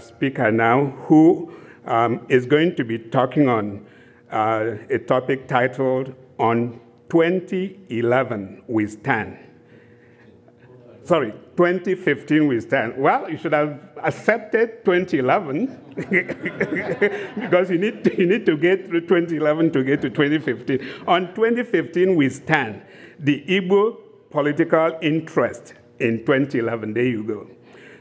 speaker now, who is going to be talking on a topic titled, "On 2011 We Stand." Sorry, 2015 we stand. Well, you should have accepted 2011 because you need to get through 2011 to get to 2015. On 2015 we stand. The Igbo political interest in 2011. There you go.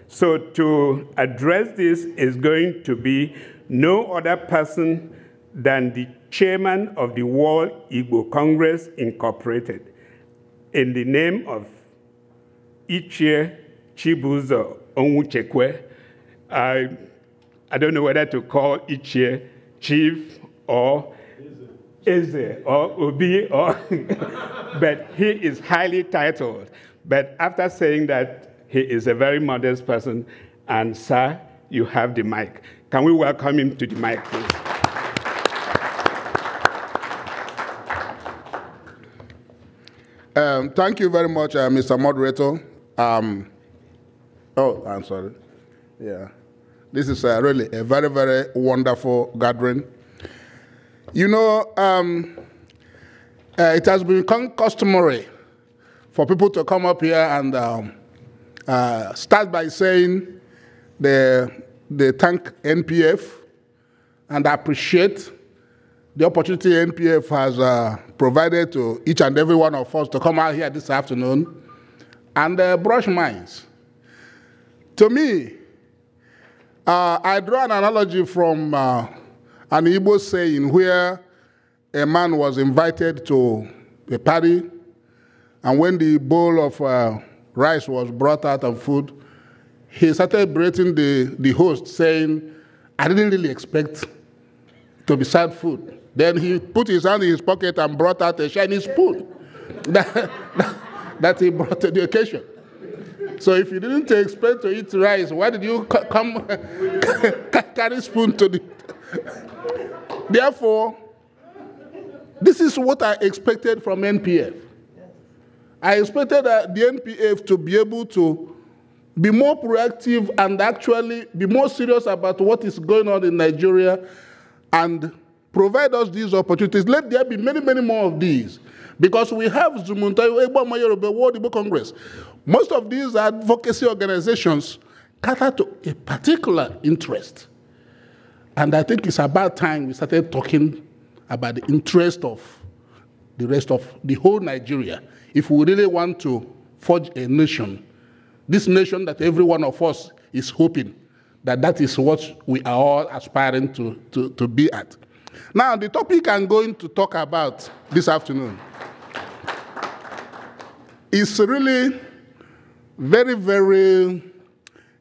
So to address this is going to be no other person than the chairman of the World Igbo Congress Incorporated, in the name of Ichie, chibuzo, Onwuchekwe. I don't know whether to call Ichie chief or Eze or Obi, or but he is highly titled. But after saying that, he is a very modest person. And sir, you have the mic. Can we welcome him to the mic, please? Thank you very much, Mr. Moderator. I'm sorry. Yeah, this is really a very, very wonderful gathering. You know, it has become customary for people to come up here and start by saying they thank NPF and appreciate the opportunity NPF has provided to each and every one of us to come out here this afternoon and brush minds. To me, I draw an analogy from an Igbo saying where a man was invited to a party, and when the bowl of rice was brought out of food, he started berating the host, saying, "I didn't really expect to be served food." Then he put his hand in his pocket and brought out a shiny spoon that he brought to the occasion. So if you didn't expect to eat rice, why did you come carry spoon to the... Therefore, this is what I expected from NPF. I expected the NPF to be able to be more proactive and actually be more serious about what is going on in Nigeria and provide us these opportunities. Let there be many, many more of these. Because we have Zumunta, World Igbo Congress. Most of these advocacy organizations cater to a particular interest. And I think it's about time we started talking about the interest of the rest of the whole Nigeria. If we really want to forge a nation, this nation that every one of us is hoping that is what we are all aspiring to be at. Now, the topic I'm going to talk about this afternoon is really very, very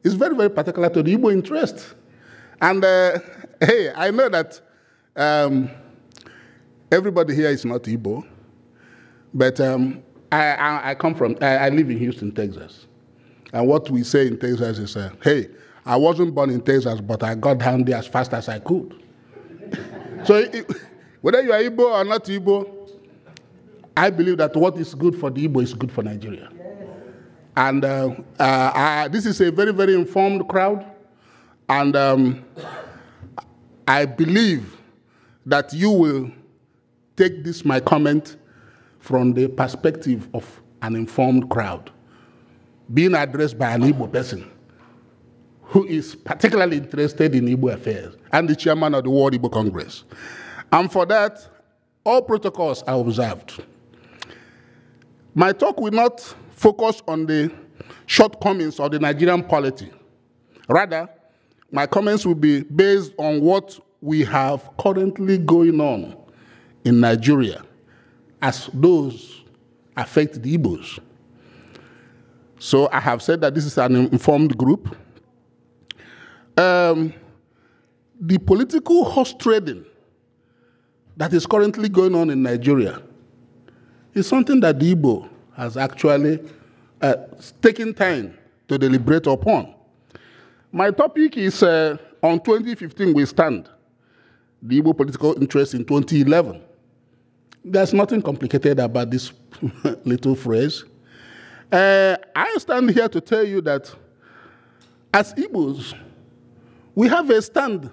particular to the Igbo interest. And hey, I know that everybody here is not Igbo, but I live in Houston, Texas. And what we say in Texas is, hey, I wasn't born in Texas, but I got down there as fast as I could. So whether you are Igbo or not Igbo, I believe that what is good for the Igbo is good for Nigeria. And this is a very, very informed crowd. And I believe that you will take this, my comment, from the perspective of an informed crowd, being addressed by an Igbo person who is particularly interested in Igbo affairs and the chairman of the World Igbo Congress. And for that, all protocols are observed. My talk will not focus on the shortcomings of the Nigerian polity. Rather, my comments will be based on what we have currently going on in Nigeria as those affect the Igbos. So I have said that this is an informed group. The political horse trading that is currently going on in Nigeria is something that the Igbo has actually taken time to deliberate upon. My topic is on 2015 we stand, the Igbo political interest in 2011. There's nothing complicated about this little phrase. I stand here to tell you that as Igbos, we have a stand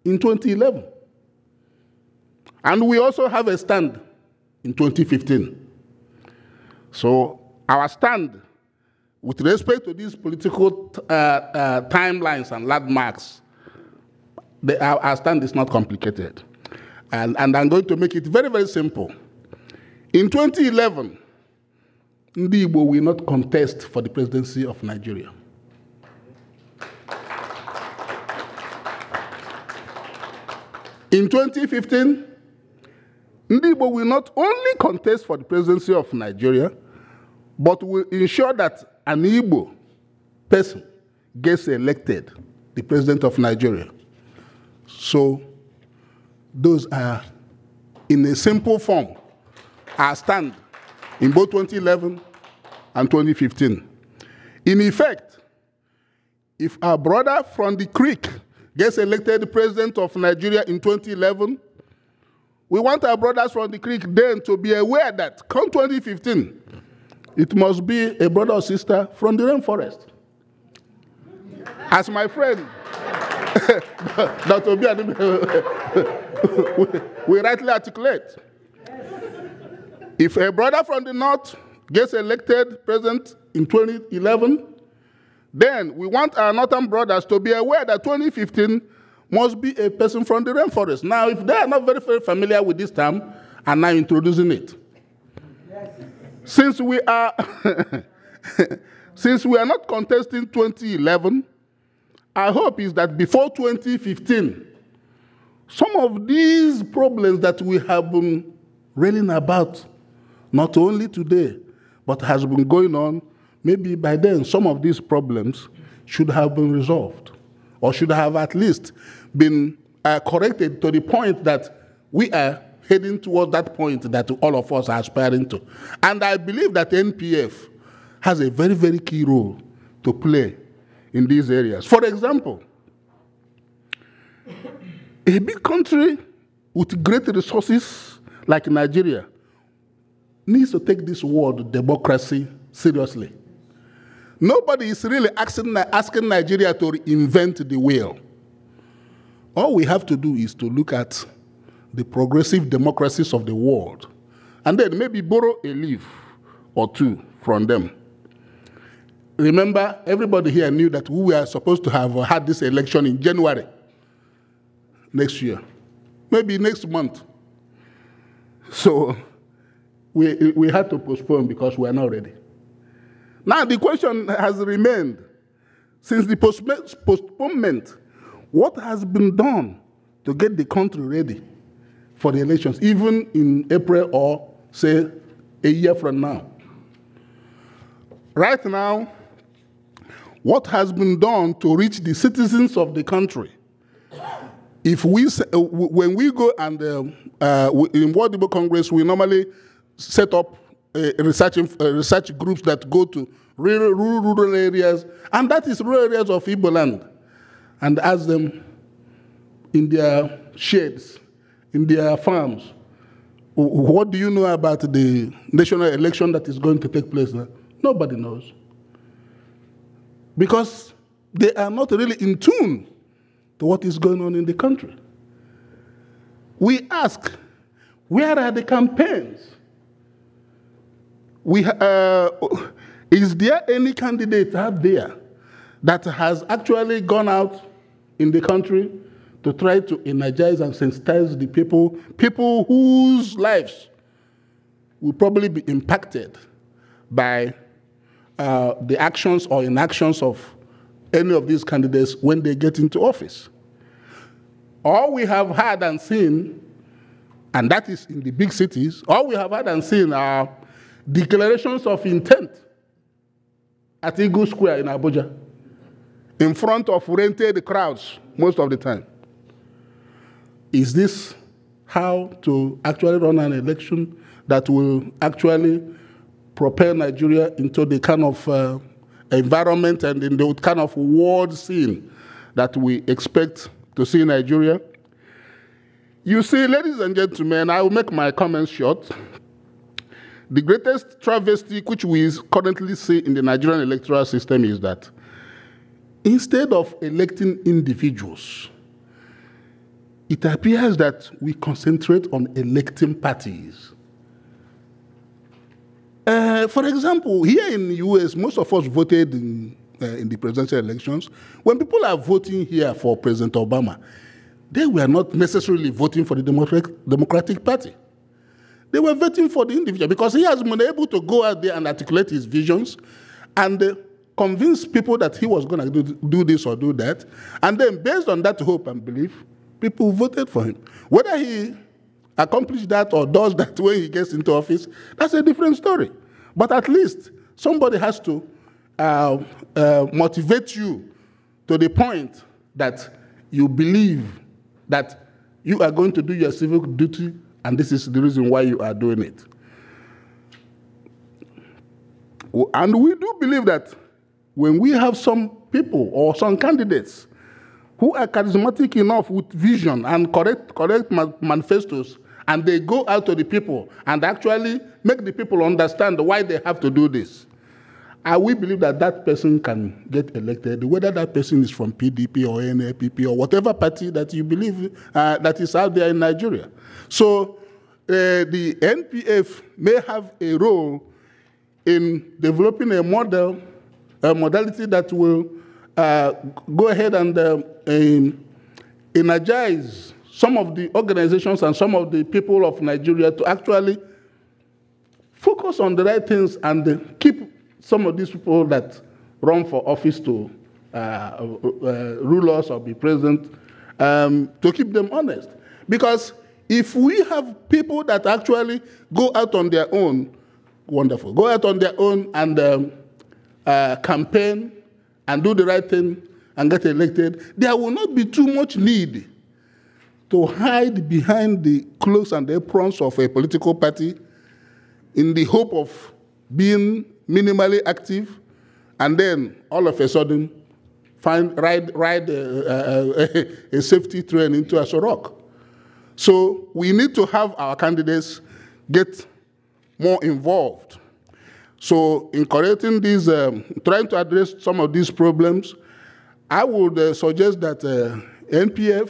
in 2011. And we also have a stand in 2015. So our stand, with respect to these political timelines and landmarks, our stand is not complicated. And I'm going to make it very, very simple. In 2011, Ndi Igbo will not contest for the presidency of Nigeria. In 2015, Ndi Igbo will not only contest for the presidency of Nigeria, but will ensure that an Igbo person gets elected the president of Nigeria. So those are, in a simple form, our stand in both 2011 and 2015. In effect, if our brother from the creek gets elected the president of Nigeria in 2011, we want our brothers from the creek then to be aware that come 2015, it must be a brother or sister from the rainforest. As my friend, Dr. Obi we rightly articulate. If a brother from the north gets elected president in 2011, then we want our northern brothers to be aware that 2015 must be a person from the rainforest. Now, if they are not very, very familiar with this term, I'm now introducing it. Since we are not contesting 2011, our hope is that before 2015, some of these problems that we have been railing about, not only today, but has been going on, maybe by then some of these problems should have been resolved, or should have at least been corrected to the point that we are heading towards that point that all of us are aspiring to. And I believe that NPF has a very, very key role to play in these areas. For example, a big country with great resources like Nigeria needs to take this word democracy seriously. Nobody is really asking Nigeria to reinvent the wheel. All we have to do is to look at the progressive democracies of the world and then maybe borrow a leaf or two from them. Remember, everybody here knew that we were supposed to have had this election in January next year, maybe next month. So we had to postpone because we are not ready. Now the question has remained, since the postponement, what has been done to get the country ready for the elections, even in April or, say, a year from now? Right now, what has been done to reach the citizens of the country? If we, when we go and in World Igbo Congress, we normally set up research groups that go to rural areas, and that is rural areas of Igbo land, and ask them in their sheds, in their farms, what do you know about the national election that is going to take place there? Nobody knows. Because they are not really in tune to what is going on in the country. We ask, where are the campaigns? Is there any candidate out there that has actually gone out in the country to try to energize and sensitize the people whose lives will probably be impacted by the actions or inactions of any of these candidates when they get into office? All we have heard and seen, and that is in the big cities, all we have heard and seen are declarations of intent at Eagle Square in Abuja, in front of rented crowds most of the time. Is this how to actually run an election that will actually propel Nigeria into the kind of environment and in the kind of world scene that we expect to see in Nigeria? You see, ladies and gentlemen, I will make my comments short. The greatest travesty which we currently see in the Nigerian electoral system is that instead of electing individuals, it appears that we concentrate on electing parties. For example, here in the US, most of us voted in the presidential elections. When people are voting here for President Obama, they were not necessarily voting for the Democratic Party. They were voting for the individual because he has been able to go out there and articulate his visions and convince people that he was going to do this or do that. And then based on that hope and belief, people voted for him. Whether he accomplished that or does that when he gets into office, that's a different story. But at least somebody has to motivate you to the point that you believe that you are going to do your civic duty, and this is the reason why you are doing it. And we do believe that when we have some people or some candidates who are charismatic enough with vision and correct manifestos, and they go out to the people and actually make the people understand why they have to do this, we believe that that person can get elected, whether that person is from PDP or NPF or whatever party that you believe that is out there in Nigeria. So the NPF may have a role in developing a modality that will go ahead and energize some of the organizations and some of the people of Nigeria to actually focus on the right things and keep some of these people that run for office to rule us or be president, to keep them honest. Because if we have people that actually go out on their own, wonderful, go out on their own and campaign and do the right thing and get elected, there will not be too much need to hide behind the cloaks and the aprons of a political party in the hope of being minimally active, and then all of a sudden ride a safety train into a rock. So we need to have our candidates get more involved. So in correcting these, trying to address some of these problems, I would suggest that NPF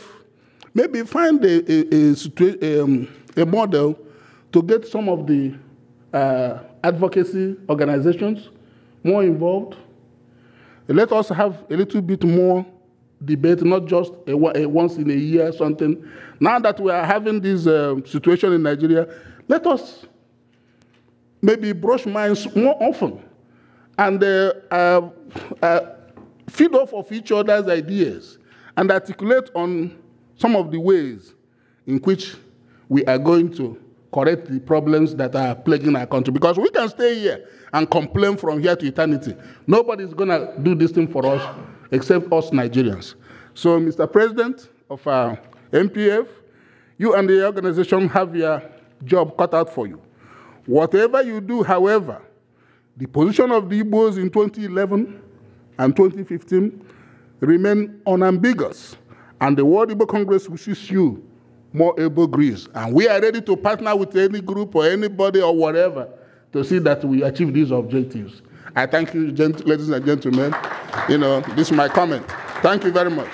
maybe find a model to get some of the advocacy organizations more involved. Let us have a little bit more debate, not just a once in a year something. Now that we are having this situation in Nigeria, let us maybe brush minds more often and feed off of each other's ideas and articulate on some of the ways in which we are going to correct the problems that are plaguing our country. Because we can stay here and complain from here to eternity. Nobody's going to do this thing for us except us Nigerians. So, Mr. President of NPF, you and the organization have your job cut out for you. Whatever you do, however, the position of the Igbos in 2011 and 2015 remain unambiguous, and the World Igbo Congress wishes you more able grace. And we are ready to partner with any group or anybody or whatever to see that we achieve these objectives. I thank you, ladies and gentlemen. You know, this is my comment. Thank you very much.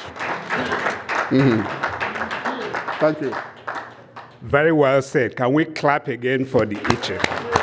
Thank you. Very well said. Can we clap again for the Ichie?